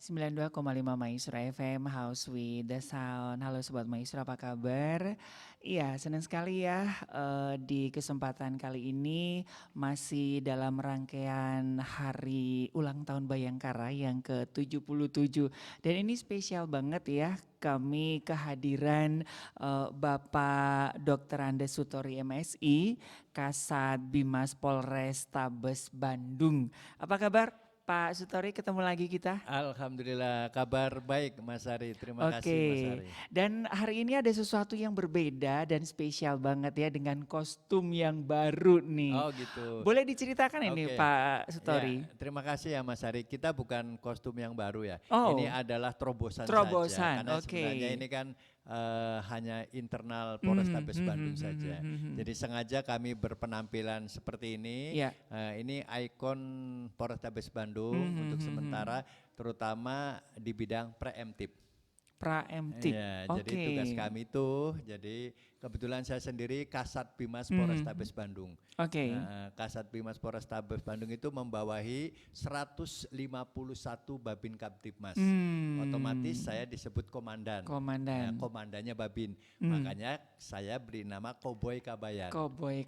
92,5 Maestro FM, House with the Sound. Halo Sobat Maestro, apa kabar? Iya, senang sekali ya di kesempatan kali ini masih dalam rangkaian hari ulang tahun Bayangkara yang ke-77. Dan ini spesial banget ya, kami kehadiran Bapak Dr. Andes Sutori MSI, Kasat Bimas Polres Tabes Bandung. Apa kabar? Pak Sutori, ketemu lagi kita. Alhamdulillah, kabar baik Mas Ari. Terima kasih Mas Oke, Ari. dan hari ini ada sesuatu yang berbeda dan spesial banget ya dengan kostum yang baru nih. Oh gitu. Boleh diceritakan ini Oke. Pak Ya, Sutori? terima kasih ya Mas Ari. Kita bukan kostum yang baru ya. Ini Oh, adalah terobosan saja. terobosan, Karena oke. sebenarnya ini kan hanya internal Mhm, Polrestabes mhm, Bandung mhm, saja. mhm. Jadi sengaja kami berpenampilan seperti ini. Ya. Ini ikon Polrestabes Bandung Mhm, untuk mhm, mhm. sementara, terutama di bidang preemptif. Preemptif, Iya, jadi oke. tugas kami itu, jadi kebetulan saya sendiri Kasat Bimas Mhm, Polrestabes Bandung. oke. Kasat Bimas Polrestabes Bandung itu membawahi 151 Babin Kaptipmas. Otomatis saya disebut komandan. Komandan. Komandannya Babin. Hmm, Makanya saya beri nama Koboy Kabayan. Cowboy.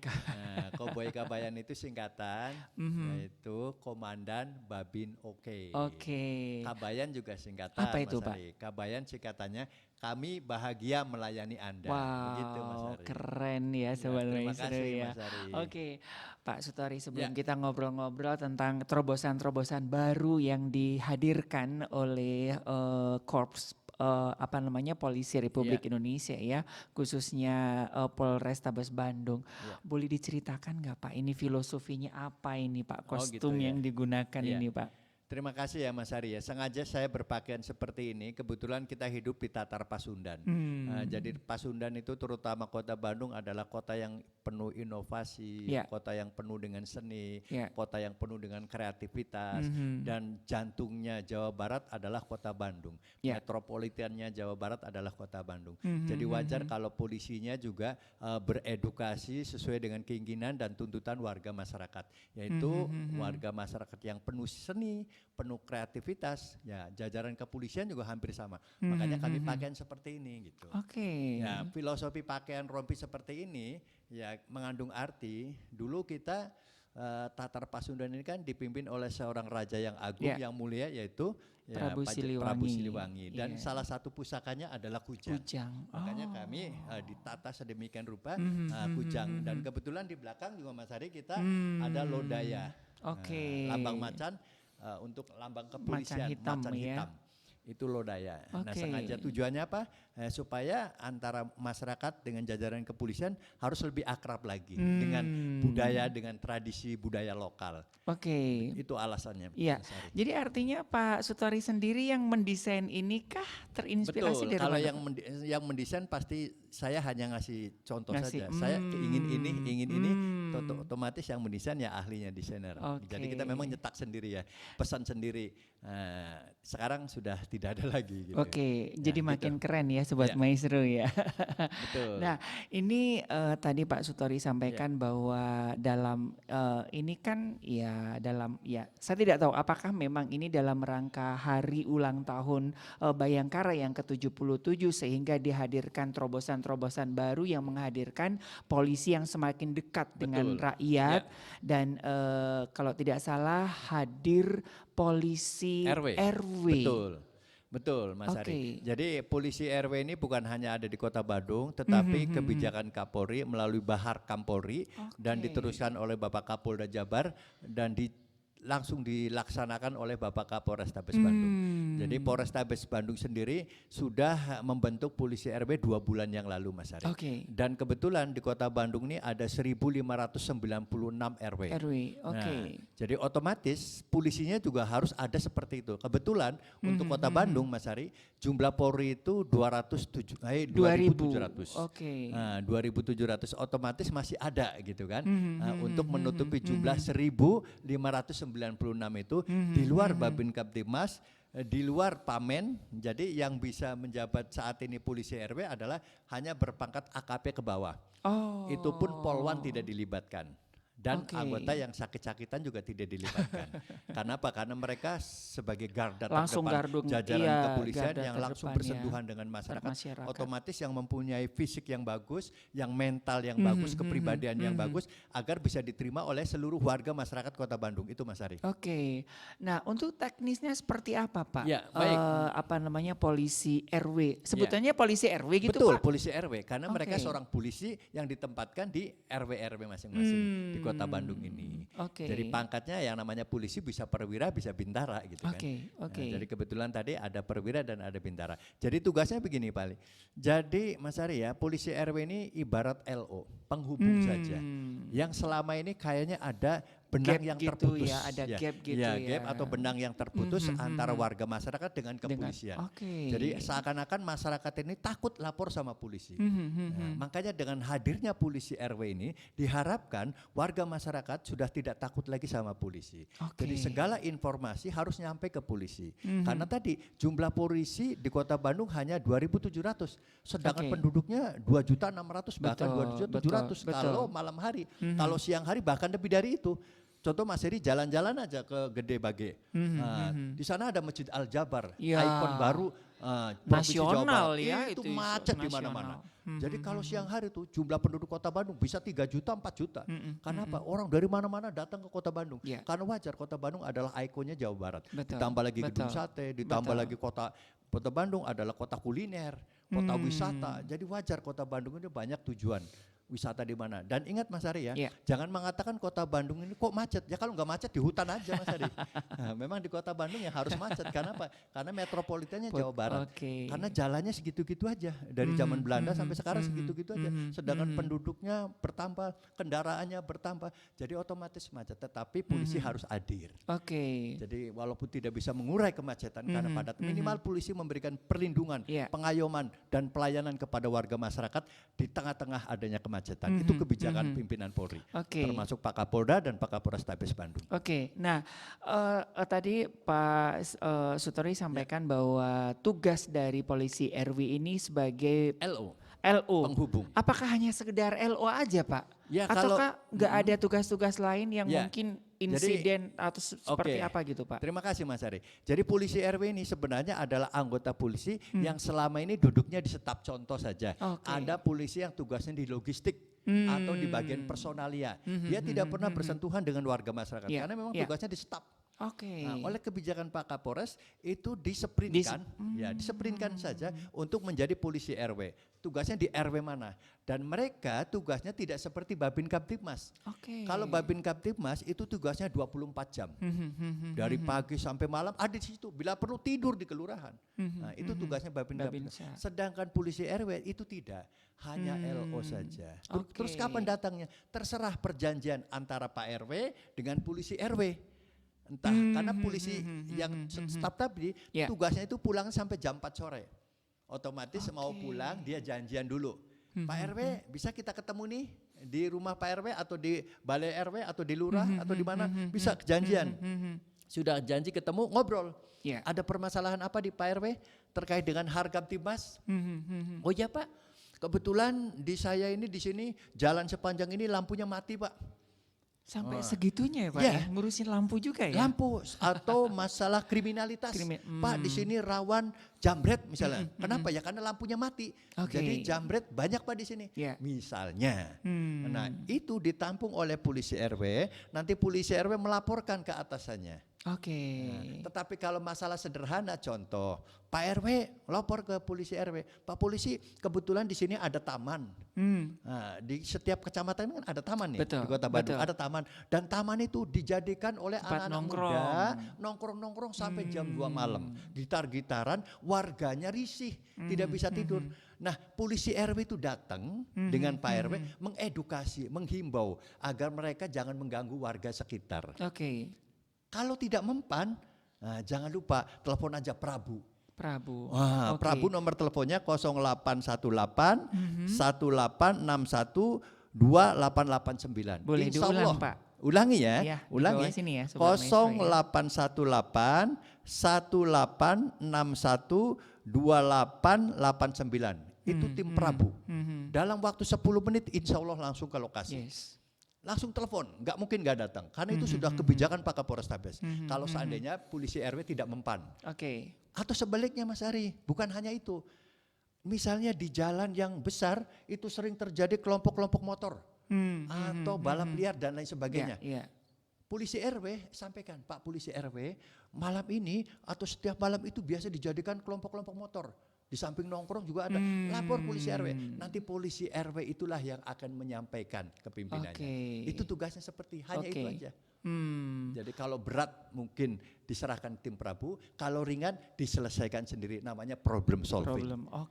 Koboy Kabayan itu singkatan, Mhm, yaitu Komandan Babin Oke. oke. Kabayan juga Apa singkatan itu Mas Pak? Ari. Kabayan singkatannya kami bahagia melayani Anda. Begitu Mas Wow, Ari. keren ya Ya, Sobat terima Maestro kasih ya. Mas Ari. Oke, Pak Sutori, sebelum Ya, kita ngobrol-ngobrol tentang terobosan-terobosan baru yang dihadirkan oleh Korps apa namanya Polisi ya, Republik Indonesia ya, khususnya Polrestabes Bandung. ya. Boleh diceritakan nggak Pak, ini filosofinya apa ini Pak, Oh gitu kostum ya. yang digunakan Iya. ini Pak? Terima kasih ya Mas Ari ya. Sengaja saya berpakaian seperti ini. Kebetulan kita hidup di Tatar Pasundan. Jadi Hmm, Pasundan itu terutama kota Bandung adalah kota yang penuh inovasi, ya, kota yang penuh dengan seni, ya. kota yang penuh dengan kreativitas. Mhm, Dan jantungnya Jawa Barat adalah kota Bandung. ya. Metropolitannya Jawa Barat adalah kota Bandung. Mhm, Jadi mhm, wajar mhm. kalau polisinya juga beredukasi sesuai dengan keinginan dan tuntutan warga masyarakat. Mhm, Yaitu mhm, mhm. warga masyarakat yang penuh seni, penuh kreativitas, ya jajaran kepolisian juga hampir sama. Mhm, Makanya kami mhm. pakaian seperti ini gitu. Oke. Ya, filosofi pakaian rompi seperti ini ya mengandung arti. Dulu kita Tatar Pasundan ini kan dipimpin oleh seorang raja yang agung, Ya, yang mulia, yaitu ya Prabu Prabu Siliwangi. Siliwangi. Dan Iya. salah satu pusakanya adalah kujang. Kujang. Makanya kami Oh. ditata sedemikian rupa Mhm, mhm, kujang. mhm, Dan mhm. kebetulan di belakang juga Mas Ari kita ada Hmm. lodaya. Oke. Lambang macan untuk lambang Macan kepolisian, hitam macan ya. hitam. Itu lodaya. Nah Oke. sengaja tujuannya apa? Supaya antara masyarakat dengan jajaran kepolisian harus lebih akrab lagi dengan budaya, Hmm. dengan tradisi budaya lokal. Oke. Itu alasannya Iya. Mas Ari. Jadi artinya Pak Sutori sendiri yang mendesain ini kah terinspirasi Betul, dari kalau mana yang Pak? yang mendesain pasti saya hanya ngasih contoh Ngasih. saja. Saya ingin ini, Hmm. otomatis yang mendesain ya ahlinya desainer. Jadi kita memang Oke. nyetak sendiri ya, pesan sendiri. Sekarang sudah tidak ada lagi gitu. Oke, Ya jadi gitu. makin keren ya Sobat Ya, Maestro ya. betul. Nah, ini tadi Pak Sutori Ya, sampaikan bahwa dalam ini kan ya dalam ya saya tidak tahu apakah memang ini dalam rangka hari ulang tahun Bayangkara yang ke-77 sehingga dihadirkan terobosan-terobosan baru yang menghadirkan polisi yang semakin dekat dengan betul. rakyat Ya, dan kalau tidak salah hadir polisi RW. RW. Betul. Betul, Mas Ari. Oke. Jadi polisi RW ini bukan hanya ada di Kota Bandung, Mhm, tetapi mhm, mhm. kebijakan Kapolri melalui Bahar Kampolri dan Oke. diteruskan oleh Bapak Kapolda Jabar dan langsung dilaksanakan oleh Bapak Kapolrestabes Bandung. Jadi Hmm. Polrestabes Bandung sendiri sudah membentuk polisi RW 2 bulan yang lalu, Mas Ari. Oke. Dan kebetulan di Kota Bandung ini ada 1.596 RW. RW. Oke. Nah, jadi otomatis polisinya juga harus ada seperti itu. Kebetulan untuk Mhm, Kota mhm. Bandung, Mas Ari, jumlah Polri itu 2000. 2.700. Oke. Nah, 2.700 otomatis masih ada gitu kan. Mhm, Untuk mhm, menutupi mhm, jumlah mhm. 1.596 itu di Mhm, luar mhm. Babin Kaptibmas, di luar Pamen. Jadi yang bisa menjabat saat ini polisi RW adalah hanya berpangkat AKP ke bawah. Itu pun Polwan Oh. tidak dilibatkan. Dan Oke. anggota yang sakit-sakitan juga tidak dilibatkan. Karena apa? Karena mereka sebagai garda Langsung terdepan gardung, jajaran iya, kepolisian garda yang langsung terdepan ya, bersentuhan dengan masyarakat, masyarakat. otomatis yang mempunyai fisik yang bagus, yang mental yang Mhm, bagus, mhm, kepribadian yang mhm. bagus, agar bisa diterima oleh seluruh warga masyarakat Kota Bandung. Itu Mas Ari. Oke, nah untuk teknisnya seperti apa Pak? Ya, baik. Apa namanya polisi RW? Ya. Sebutannya polisi RW gitu Betul, Pak? polisi RW, karena mereka Oke. seorang polisi yang ditempatkan di RW-RW masing-masing di Kota Bandung ini. Oke. Jadi pangkatnya yang namanya polisi bisa perwira, bisa bintara gitu kan. Oke, oke. Nah, jadi kebetulan tadi ada perwira dan ada bintara. Jadi tugasnya begini Pak Ali. Jadi Mas Ari ya, polisi RW ini ibarat LO, penghubung saja. Yang selama ini kayaknya ada benang Gap yang gitu terputus. ya, ada gap gitu ya. ya. Gap atau benang yang terputus antara warga masyarakat dengan kepolisian. Oke. Jadi seakan-akan masyarakat ini takut lapor sama polisi. Nah, makanya dengan hadirnya polisi RW ini diharapkan warga masyarakat sudah tidak takut lagi sama polisi. Oke. Jadi segala informasi harus nyampe ke polisi. Karena tadi jumlah polisi di Kota Bandung hanya 2.700, sedangkan Oke. penduduknya 2.600.000 bahkan Betul, 2.700 betul, kalau betul. malam hari. Kalau siang hari bahkan lebih dari itu. Contoh Mas Heri jalan-jalan aja ke Gede Bage. Nah, di sana ada Masjid Al Jabar, Ya. ikon baru Provinsi Jawa Nasional Barat. ya, Itu itu macet di nasional. mana-mana. Jadi kalau siang hari tuh jumlah penduduk Kota Bandung bisa 3 juta, 4 juta. Karena apa? Orang dari mana-mana datang ke Kota Bandung. Ya. Karena wajar Kota Bandung adalah ikonnya Jawa Barat. Betul, Ditambah lagi gedung betul, sate, ditambah betul. lagi Kota Bandung adalah kota kuliner, kota wisata. Jadi wajar Kota Bandung ini banyak tujuan wisata di mana. Dan ingat Mas Ari ya, Iya. jangan mengatakan Kota Bandung ini kok macet. Ya kalau nggak macet di hutan aja Mas Ari. Nah, memang di Kota Bandung yang harus macet. Karena apa? Karena metropolitannya Jawa Barat. Oke. Karena jalannya segitu-gitu aja. Dari zaman Belanda sampai sekarang segitu-gitu aja. Sedangkan penduduknya bertambah, kendaraannya bertambah. Jadi otomatis macet. Tetapi polisi harus hadir. Oke. Jadi walaupun tidak bisa mengurai kemacetan karena padat, minimal polisi memberikan perlindungan, Iya. pengayoman dan pelayanan kepada warga masyarakat di tengah-tengah adanya kemacetan. Itu kebijakan pimpinan Polri, Oke. termasuk Pak Kapolda dan Pak Kapolres Tabes Bandung. Oke, nah tadi Pak Sutori sampaikan bahwa tugas dari polisi RW ini sebagai LO, LO. penghubung. Apakah hanya sekedar LO aja Pak? Ya, Ataukah nggak ada tugas-tugas lain yang Ya, mungkin jadi- insiden atau seperti Oke. apa gitu Pak? Terima kasih Mas Ari. Jadi polisi RW ini sebenarnya adalah anggota polisi yang selama ini duduknya di staf contoh saja. Oke. Ada polisi yang tugasnya di logistik atau di bagian personalia. Dia tidak pernah bersentuhan dengan warga masyarakat Ya, karena memang ya. tugasnya di staf. Oke. Nah, oleh kebijakan Pak Kapolres itu diseprinkan, ya diseprinkan saja untuk menjadi polisi RW. Tugasnya di RW mana? Dan mereka tugasnya tidak seperti Babin Kamtibmas. Oke. Kalau Babin Kamtibmas itu tugasnya 24 jam. Dari pagi sampai malam ada di situ. Bila perlu tidur di kelurahan. Nah, itu tugasnya Babin Kamtibmas. Babinsa. Sedangkan polisi RW itu tidak, hanya LO saja. Oke. Terus kapan datangnya? Terserah perjanjian antara Pak RW dengan polisi RW. Entah karena polisi yang staf tadi Ya. tugasnya itu pulang sampai jam 4 sore. Otomatis mau pulang dia janjian dulu. Pak RW bisa kita ketemu nih di rumah Pak RW atau di balai RW atau di lurah atau di mana bisa janjian. Sudah janji ketemu ngobrol. Ya. Ada permasalahan apa di Pak RW terkait dengan harga Timnas? Oh iya Pak, kebetulan di saya ini di sini jalan sepanjang ini lampunya mati Pak. Sampai segitunya ya Pak Ya. ya? Ngurusin lampu juga ya? Lampu atau masalah kriminalitas. Pak di sini rawan jambret misalnya. Kenapa ya? Karena lampunya mati. Oke. Jadi jambret banyak Pak di sini. Ya. Misalnya. Nah, itu ditampung oleh polisi RW, nanti polisi RW melaporkan ke atasannya. Oke. Tetapi kalau masalah sederhana contoh, Pak RW lapor ke polisi RW, Pak polisi kebetulan di sini ada taman. Nah, di setiap kecamatan kan ada taman nih Betul, di Kota Bandung, betul. ada taman dan taman itu dijadikan oleh Tempat anak-anak nongkrong. muda nongkrong-nongkrong sampai jam 2 malam, gitar-gitaran, warganya risih, tidak bisa tidur. Nah, polisi RW itu datang dengan Pak RW mengedukasi, menghimbau agar mereka jangan mengganggu warga sekitar. Oke. Kalau tidak mempan, nah jangan lupa telepon aja Prabu. Prabu. Wah, Oke. Prabu nomor teleponnya 0818 1861 2889. Boleh Insya diulang, Allah. Pak. Ulangi ya, Iya, di ulangi. bawah sini ya, Sobat Maestro ya. 0818 1861 2889. Itu tim Prabu. Dalam waktu 10 menit insya Allah langsung ke lokasi. Yes. langsung telepon, nggak mungkin nggak datang, karena itu sudah kebijakan Pak Kapolrestabes. Kalau seandainya polisi RW tidak mempan, atau sebaliknya Mas Ari, bukan hanya itu, misalnya di jalan yang besar itu sering terjadi kelompok-kelompok motor atau balap liar dan lain sebagainya. Polisi RW sampaikan, Pak Polisi RW malam ini atau setiap malam itu biasa dijadikan kelompok-kelompok motor. Di samping nongkrong juga ada, lapor polisi RW. Nanti polisi RW itulah yang akan menyampaikan ke pimpinannya. Itu tugasnya seperti hanya itu aja. Jadi kalau berat mungkin diserahkan tim Prabu, kalau ringan diselesaikan sendiri, namanya problem solving. Nah,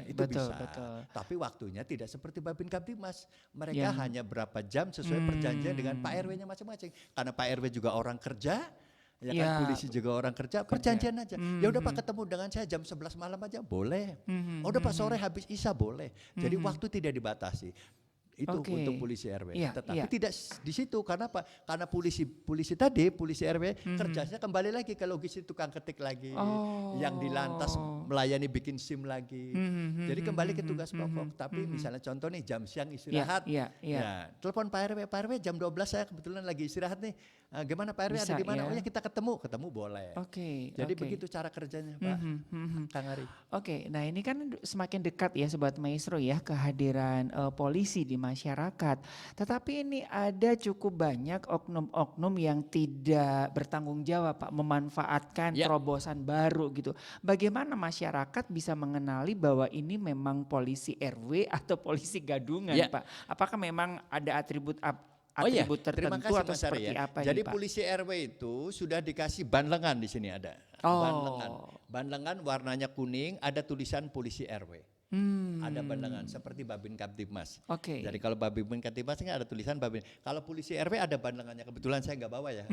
itu betul, bisa. betul. Tapi waktunya tidak seperti Babin Kamtibmas. Mereka hanya berapa jam sesuai perjanjian dengan Pak RW-nya masing-masing. Karena Pak RW juga orang kerja. Ya kan, polisi juga orang kerja, perjanjian aja. Ya udah Pak ketemu dengan saya jam 11 malam aja boleh. Udah Pak sore habis Isya boleh. Jadi waktu tidak dibatasi. Itu untuk polisi RW. Tetapi tidak di situ, karena apa? Karena polisi RW kerjanya kembali lagi ke logistik, tukang ketik lagi, yang di lantas melayani bikin SIM lagi. Jadi kembali ke tugas pokok. Tapi misalnya contoh nih jam siang istirahat, ya telepon Pak RW jam 12 saya kebetulan lagi istirahat nih. Gimana Pak RW ada di mana? Oh ya kita ketemu boleh. Jadi begitu cara kerjanya Pak Kang Ari. Nah ini kan semakin dekat ya Sobat Maestro ya kehadiran polisi di masyarakat. Tetapi ini ada cukup banyak oknum-oknum yang tidak bertanggung jawab Pak, memanfaatkan terobosan baru gitu. Bagaimana masyarakat bisa mengenali bahwa ini memang polisi RW atau polisi gadungan Pak? Apakah memang ada atribut tertentu kasih, atau seperti apa? Jadi nih, Pak? polisi RW itu sudah dikasih ban lengan di sini ada. Ban lengan warnanya kuning, ada tulisan polisi RW. Ada ban lengan seperti Babin Kamtibmas. Jadi kalau Babin Kamtibmas ini ada tulisan Babin. Kalau polisi RW ada ban lengannya, kebetulan saya nggak bawa ya.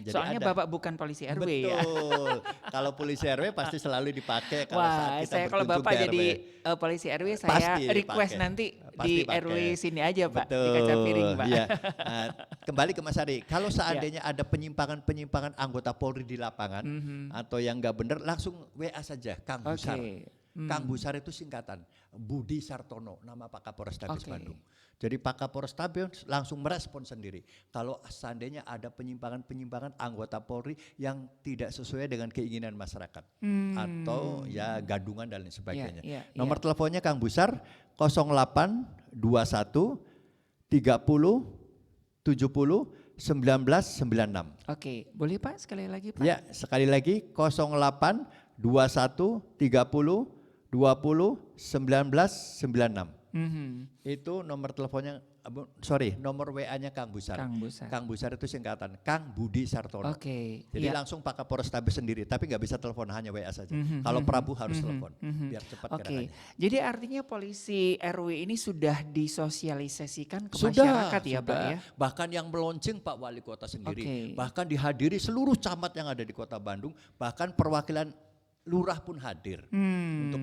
Jadi soalnya Bapak bukan polisi RW ya. Betul. Kalau polisi RW pasti selalu dipakai kalau saat kita kalau Bapak ke jadi RW. Polisi RW saya Pasti request dipakai. nanti Pasti di pakai. RW sini aja Pak, Betul, di kaca piring Pak. Iya. Kembali ke Mas Ari, kalau seandainya ada penyimpangan anggota Polri di lapangan atau yang nggak benar, langsung WA saja Kang Busar. Kang Busar itu singkatan Budi Sartono, nama Pak Kapolrestabes Bandung. Jadi Pak Kapolrestabes langsung merespon sendiri kalau seandainya ada penyimpangan anggota Polri yang tidak sesuai dengan keinginan masyarakat atau ya gadungan dan lain sebagainya. Nomor teleponnya Kang Busar 0821 30 70 1996. Boleh Pak sekali lagi Pak? Ya, sekali lagi 08 21 30 20 1996. Itu nomor teleponnya, nomor WA-nya Kang Busar. Kang Busar itu singkatan Kang Budi Sartono. Jadi langsung Pak Kapolrestabes sendiri, tapi nggak bisa telepon, hanya WA saja. Kalau Prabu harus telepon, biar cepat gerakannya. Jadi artinya polisi RW ini sudah disosialisasikan ke masyarakat ya Pak ya? Bahkan yang meluncing Pak Wali Kota sendiri, bahkan dihadiri seluruh camat yang ada di Kota Bandung, bahkan perwakilan lurah pun hadir untuk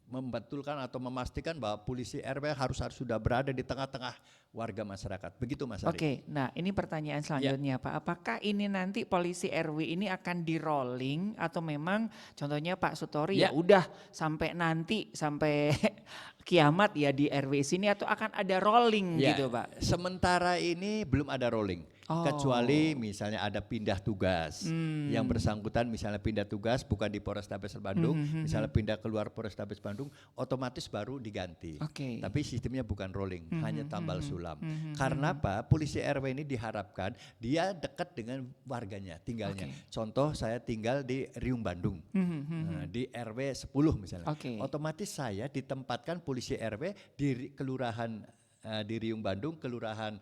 membetulkan atau memastikan bahwa polisi RW harus sudah berada di tengah-tengah warga masyarakat. Begitu Mas Ari. Nah ini pertanyaan selanjutnya Pak. Apakah ini nanti polisi RW ini akan di rolling atau memang contohnya Pak Sutori ya udah sampai kiamat ya di RW sini, atau akan ada rolling gitu Pak? Sementara ini belum ada rolling. Kecuali misalnya ada pindah tugas, yang bersangkutan misalnya pindah tugas bukan di Polrestabes Bandung, misalnya pindah keluar Polrestabes Bandung, otomatis baru diganti. Tapi sistemnya bukan rolling, hanya tambal sulam. Karena apa? Polisi RW ini diharapkan dia dekat dengan warganya, tinggalnya. Contoh saya tinggal di Riung Bandung, di RW 10 misalnya. Otomatis saya ditempatkan polisi RW di kelurahan di Riung Bandung, kelurahan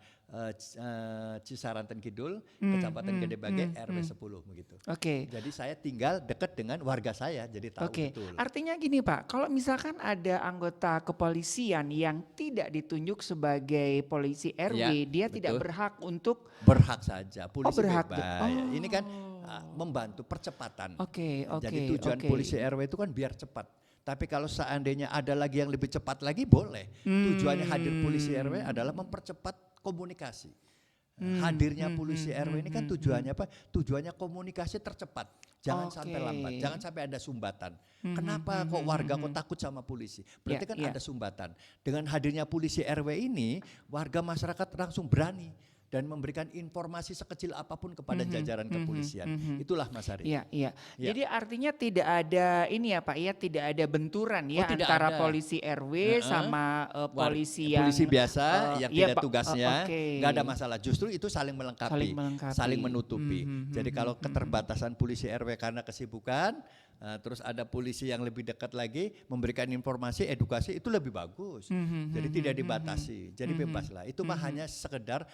Cisaranten Kidul, Kecamatan Gedebage, RW 10 begitu. Jadi saya tinggal dekat dengan warga saya, jadi tahu betul. Artinya gini Pak, kalau misalkan ada anggota kepolisian yang tidak ditunjuk sebagai polisi RW, dia tidak berhak untuk berhak saja, polisi berhak. Ini kan membantu percepatan. Jadi tujuan Oke. polisi RW itu kan biar cepat. Tapi kalau seandainya ada lagi yang lebih cepat lagi boleh. Tujuannya hadir polisi RW adalah mempercepat komunikasi. Hadirnya polisi RW ini kan tujuannya apa? Tujuannya komunikasi tercepat. Jangan sampai lambat, jangan sampai ada sumbatan. Kenapa kok warga kok takut sama polisi? Berarti kan ada sumbatan. Dengan hadirnya polisi RW ini, warga masyarakat langsung berani dan memberikan informasi sekecil apapun kepada jajaran kepolisian. Itulah Mas Ari. Iya, iya. Jadi artinya tidak ada ini ya Pak ya, tidak ada benturan ya tidak antara ada. polisi RW sama polisi yang polisi biasa yang iya, tidak Pak. tugasnya, Oke. nggak ada masalah. Justru itu saling melengkapi, Saling melengkapi. saling menutupi. Jadi kalau keterbatasan polisi RW karena kesibukan, terus ada polisi yang lebih dekat lagi memberikan informasi, edukasi, itu lebih bagus. Jadi tidak dibatasi, jadi bebas lah. Itu mah hanya sekedar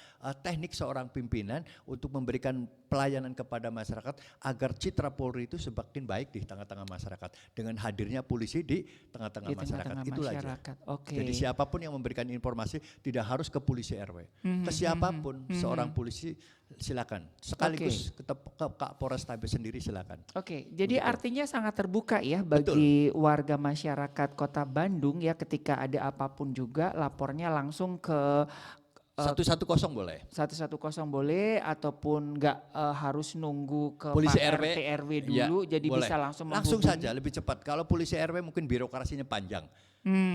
teknik seorang pimpinan untuk memberikan pelayanan kepada masyarakat agar citra Polri itu semakin baik di tengah-tengah masyarakat dengan hadirnya polisi di tengah-tengah masyarakat. Itulah aja. Oke. Jadi siapapun yang memberikan informasi tidak harus ke polisi RW. Ke siapapun seorang polisi silakan. Sekaligus ke Kak Polrestabes sendiri silakan. Oke, jadi artinya sangat terbuka ya bagi warga masyarakat Kota Bandung ya, ketika ada apapun juga lapornya langsung ke 110 boleh. 110 boleh, ataupun nggak harus nunggu ke Polisi Pak RW, RT RW dulu, ya, jadi boleh. bisa langsung Langsung menghubungi. saja, lebih cepat. Kalau polisi RW mungkin birokrasinya panjang.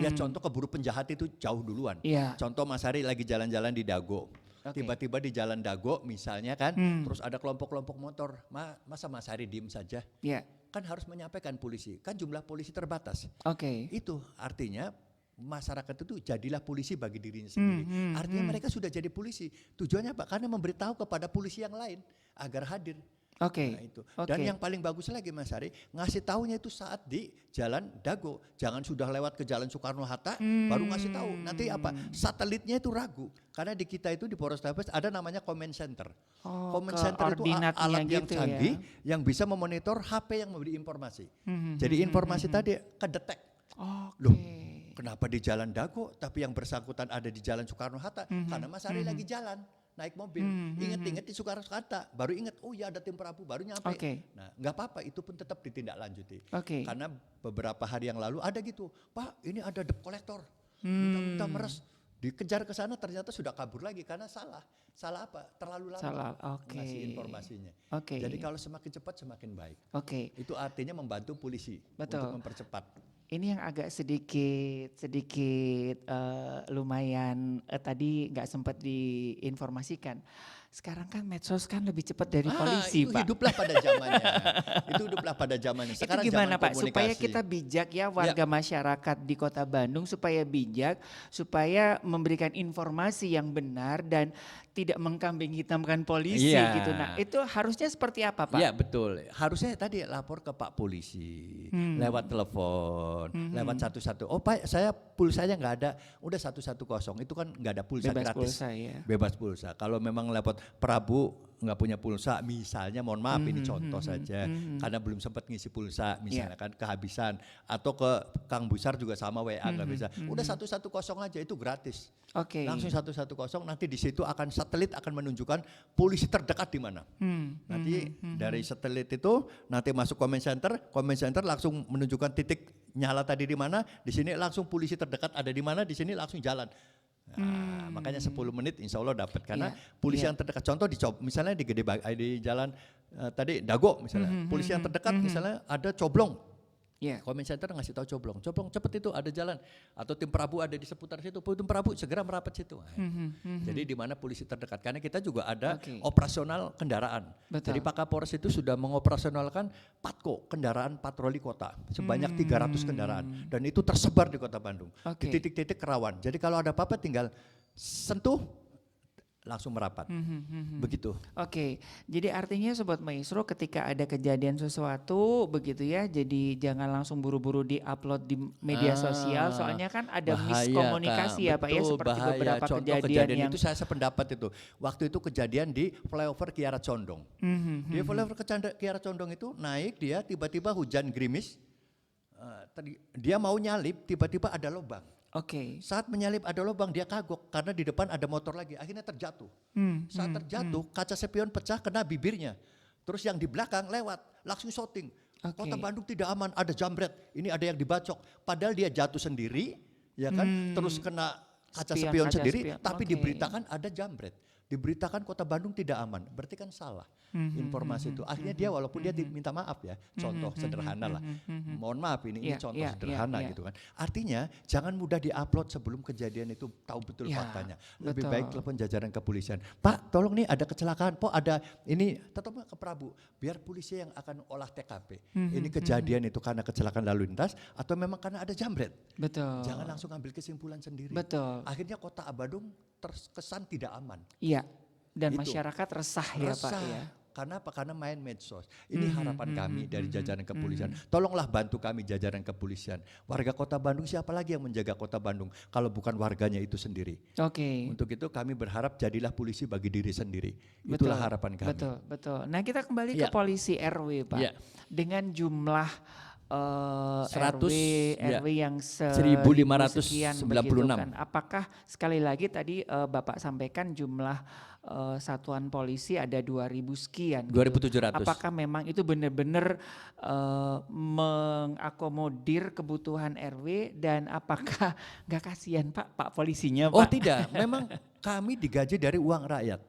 Ya contoh keburu penjahat itu jauh duluan. Iya. Contoh Mas Hari lagi jalan-jalan di Dago. Oke. Tiba-tiba di jalan Dago misalnya kan, terus ada kelompok-kelompok motor. Masa Mas Hari diem saja? Iya. Kan harus menyampaikan polisi. Kan jumlah polisi terbatas. Oke. Itu artinya masyarakat itu jadilah polisi bagi dirinya sendiri. Artinya mereka sudah jadi polisi. Tujuannya apa? Karena memberitahu kepada polisi yang lain agar hadir. Oke. Nah, itu. Dan Oke. yang paling bagus lagi Mas Ari, ngasih tahunya itu saat di Jalan Dago. Jangan sudah lewat ke Jalan Soekarno-Hatta baru ngasih tahu. Nanti apa? Satelitnya itu ragu. Karena di kita itu di Polrestabes ada namanya command center. Oh, Command center itu koordinatnya alat yang gitu canggih ya. yang bisa memonitor HP yang memberi informasi. Jadi informasi tadi kedetek. Oke. Loh, kenapa di Jalan Dago tapi yang bersangkutan ada di Jalan Soekarno-Hatta? Karena Mas Ari lagi jalan naik mobil, inget-inget di Soekarno-Hatta, baru inget, oh ya ada tim Prabu, baru nyampe. Oke. Nah nggak apa-apa, itu pun tetap ditindaklanjuti. Oke. Karena beberapa hari yang lalu ada gitu, Pak ini ada debt collector, minta meres, dikejar ke sana ternyata sudah kabur lagi karena salah apa? Terlalu lama Salah, oke. ngasih informasinya. Oke. Jadi kalau semakin cepat semakin baik. Oke. Itu artinya membantu polisi Betul. untuk mempercepat. Ini yang agak sedikit lumayan tadi nggak sempat diinformasikan. Sekarang kan medsos kan lebih cepat dari polisi, itu Pak. hiduplah pada zamannya. Itu hiduplah pada zamannya. Sekarang Itu gimana zaman Pak? Supaya komunikasi. kita bijak ya warga masyarakat di Kota Bandung, supaya bijak, supaya memberikan informasi yang benar dan tidak mengkambing hitamkan polisi Iya. gitu. Nah itu harusnya seperti apa Pak? Iya betul. Harusnya tadi lapor ke Pak Polisi lewat telepon, lewat 11. Oh Pak, saya pulsanya nggak ada. Udah 110. Itu kan nggak ada pulsa Bebas gratis. pulsa ya. Bebas pulsa. Kalau memang lewat Prabu nggak punya pulsa, misalnya mohon maaf ini contoh saja, karena belum sempat ngisi pulsa, misalnya kan kehabisan, atau ke Kang Busar juga sama WA nggak bisa. Udah 110 aja itu gratis. Oke. Langsung 110 nanti di situ akan satelit akan menunjukkan polisi terdekat di mana. Nanti dari satelit itu nanti masuk command center langsung menunjukkan titik nyala tadi di mana, di sini langsung polisi terdekat ada di mana, di sini langsung jalan. Nah, makanya 10 menit insya Allah dapat karena polisi yang terdekat contoh misalnya di di jalan tadi Dago misalnya polisi yang terdekat misalnya ada Coblong. Iya. Comment center ngasih tahu Coblong cepet itu ada jalan atau tim Prabu ada di seputar situ, tim Prabu segera merapat situ. Jadi di mana polisi terdekat karena kita juga ada operasional kendaraan. Betul. Jadi Pak Kapolres itu sudah mengoperasionalkan Patko, kendaraan patroli kota sebanyak 300 kendaraan dan itu tersebar di Kota Bandung Oke. di titik-titik rawan. Jadi kalau ada apa-apa tinggal sentuh langsung merapat. Begitu. Oke, jadi artinya Sobat Maestro ketika ada kejadian sesuatu begitu ya, jadi jangan langsung buru-buru di-upload di media sosial, soalnya kan ada Bahaya, miskomunikasi Kak. ya Pak ya, Betul, seperti bahaya. beberapa Contoh kejadian yang itu saya sependapat itu. Waktu itu kejadian di flyover Kiara Condong. Di flyover Kiara Condong itu naik dia tiba-tiba hujan gerimis, dia mau nyalip tiba-tiba ada lubang. Oke. Saat menyalip ada lubang dia kagok karena di depan ada motor lagi. Akhirnya terjatuh. Saat terjatuh kaca spion pecah kena bibirnya. Terus yang di belakang lewat langsung shooting. Oke. Kota Bandung tidak aman, ada jambret. Ini ada yang dibacok. Padahal dia jatuh sendiri, ya kan? Terus kena kaca spion sendiri, tapi spion. Oke. diberitakan ada jambret. diberitakan kota Bandung tidak aman, berarti kan salah informasi itu. Akhirnya dia walaupun dia minta maaf ya, contoh sederhana lah. Mohon maaf ini Iya, contoh iya, sederhana iya, iya. gitu kan. Artinya jangan mudah diupload sebelum kejadian itu tahu betul Iya, faktanya. Lebih betul. baik telepon jajaran kepolisian. Pak, tolong nih ada kecelakaan, Pak ada ini, tetap ke Prabu. Biar polisi yang akan olah TKP. Ini kejadian itu karena kecelakaan lalu lintas atau memang karena ada jambret. Betul. Jangan langsung ambil kesimpulan sendiri. Betul. Akhirnya kota Bandung terkesan tidak aman. Iya. Dan Itu. masyarakat resah ya Pak Resah. ya. Karena apa? Karena main medsos. Ini harapan kami dari jajaran kepolisian. Tolonglah bantu kami jajaran kepolisian. Warga kota Bandung, siapa lagi yang menjaga kota Bandung kalau bukan warganya itu sendiri. Oke. Untuk itu kami berharap jadilah polisi bagi diri sendiri. Itulah harapan kami. Betul, betul. Nah kita kembali Ya. ke polisi RW Pak. Ya. Dengan jumlah 100, RW ya. yang 1596. sekian begitu kan. Apakah sekali lagi tadi Bapak sampaikan jumlah satuan polisi ada 2000 sekian. 2.700. Apakah memang itu benar-benar mengakomodir kebutuhan RW dan apakah nggak kasihan Pak polisinya Pak? Oh tidak, memang kami digaji dari uang rakyat.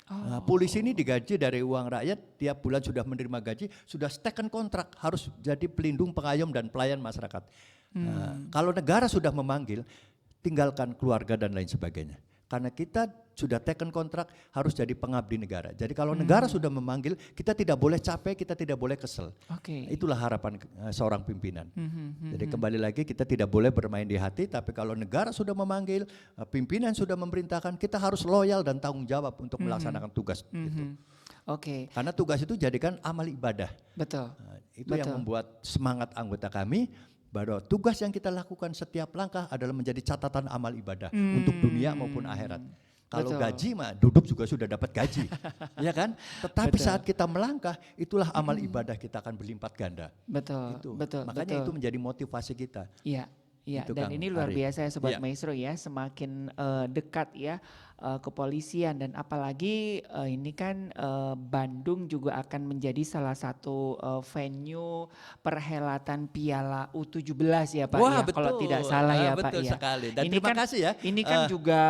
Nah, polisi ini digaji dari uang rakyat, tiap bulan sudah menerima gaji, sudah taken kontrak harus jadi pelindung, pengayom dan pelayan masyarakat. Nah, kalau negara sudah memanggil, tinggalkan keluarga dan lain sebagainya. Karena kita sudah taken kontrak harus jadi pengabdi negara. Jadi kalau negara sudah memanggil, kita tidak boleh capek, kita tidak boleh kesel. Oke. Itulah harapan seorang pimpinan. Jadi kembali lagi kita tidak boleh bermain di hati, tapi kalau negara sudah memanggil, pimpinan sudah memerintahkan, kita harus loyal dan tanggung jawab untuk melaksanakan tugas itu. Oke. Karena tugas itu jadikan amal ibadah. Betul. Nah, itu yang membuat semangat anggota kami bahwa tugas yang kita lakukan setiap langkah adalah menjadi catatan amal ibadah untuk dunia maupun akhirat. Kalau gaji mah duduk juga sudah dapat gaji, ya kan? Tetapi saat kita melangkah, itulah amal ibadah kita akan berlipat ganda. Betul, Itu. betul. Makanya itu menjadi motivasi kita. Iya, iya. Itu, Dan Kang ini luar Ari. biasa ya Sobat Iya. Maestro ya, semakin dekat ya kepolisian dan apalagi ini kan Bandung juga akan menjadi salah satu venue perhelatan Piala U17 ya Pak Wah, ya, kalau betul. tidak salah ya Pak Betul ya. sekali. Dan Ini terima kan- kasih ya. Ini kan juga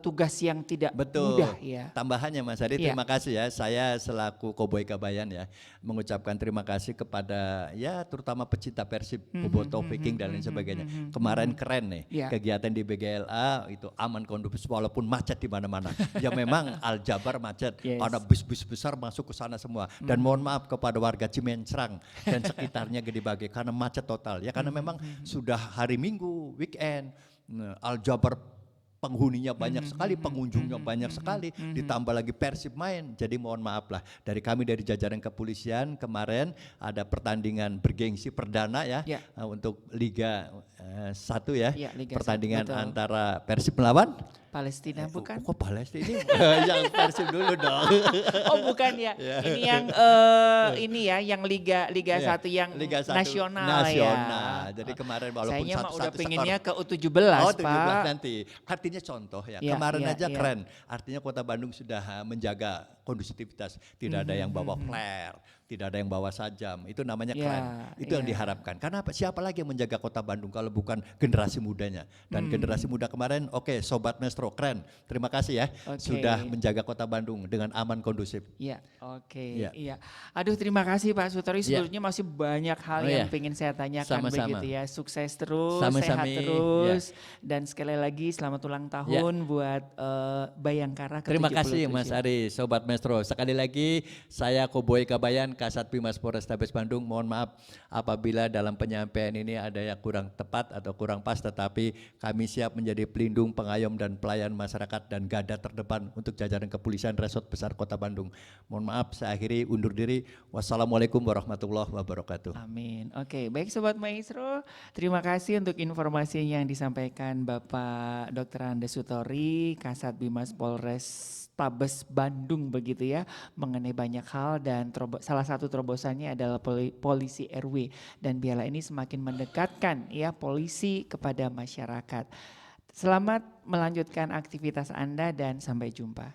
tugas yang tidak Betul. mudah ya. Tambahannya Mas Ari, Iya. terima kasih ya. Saya selaku Koboy Kabayan ya, mengucapkan terima kasih kepada ya terutama pecinta Persib, Boboto, Viking dan lain sebagainya. Kemarin keren nih Iya. kegiatan di BGLA itu aman kondusif walaupun macet di mana-mana. Ya memang Aljabar macet Yes. karena bis-bis besar masuk ke sana semua. Dan mohon maaf kepada warga Cimencrang dan sekitarnya Gede Bage karena macet total. Ya karena memang sudah hari Minggu, weekend, Aljabar penghuninya banyak sekali, pengunjungnya banyak sekali, ditambah lagi Persib main. Jadi mohon maaf lah dari kami dari jajaran kepolisian kemarin ada pertandingan bergengsi perdana ya, Ya. untuk Liga 1 ya, Ya, Liga 1, pertandingan betul. antara Persib melawan Palestina bukan? Kok Palestina ini yang Persib dulu dong. Oh bukan ya, ini yang ini ya, yang Liga Iya, 1 yang Liga 1 nasional ya. Jadi kemarin walaupun Sayanya mah udah 1-1 pengennya skor. ke U17 Oh, Pak. 17 nanti. Artinya contoh ya. Ya, Kemarin ya, aja ya. keren. Artinya Kota Bandung sudah menjaga kondusivitas. Tidak ada yang bawa flare, tidak ada yang bawa sajam. Itu namanya Ya, keren. Itu yang ya. diharapkan. Karena apa? Siapa lagi yang menjaga Kota Bandung kalau bukan generasi mudanya? Dan generasi muda kemarin, oke, Sobat Maestro keren. Terima kasih ya Oke. sudah menjaga Kota Bandung dengan aman kondusif. Iya, oke, Iya. iya. Aduh, terima kasih Pak Sutori. Iya. Sebelumnya masih banyak hal Oh, yang iya. pengen saya tanyakan Sama-sama. begitu ya. Sukses terus, Sama-sama, sehat terus, dan sekali lagi selamat ulang tahun buat Bayangkara ke-77. Terima kasih Mas Ari, Sobat Maestro. Sekali lagi saya Koboy Kabayan, Kasat Bimas Polrestabes Bandung. Mohon maaf apabila dalam penyampaian ini ada yang kurang tepat atau kurang pas, tetapi kami siap menjadi pelindung, pengayom dan pelayan masyarakat dan garda terdepan untuk jajaran kepolisian Resort Besar Kota Bandung. Mohon maaf, saya akhiri undur diri. Wassalamualaikum warahmatullahi wabarakatuh. Amin. Oke, baik Sobat Maestro, terima kasih untuk informasi yang disampaikan Bapak Dr. Andes Sutori, Kasat Bimas Polrestabes Bandung begitu ya, mengenai banyak hal dan salah satu terobosannya adalah polisi RW dan biarlah ini semakin mendekatkan ya polisi kepada masyarakat. Selamat melanjutkan aktivitas Anda dan sampai jumpa.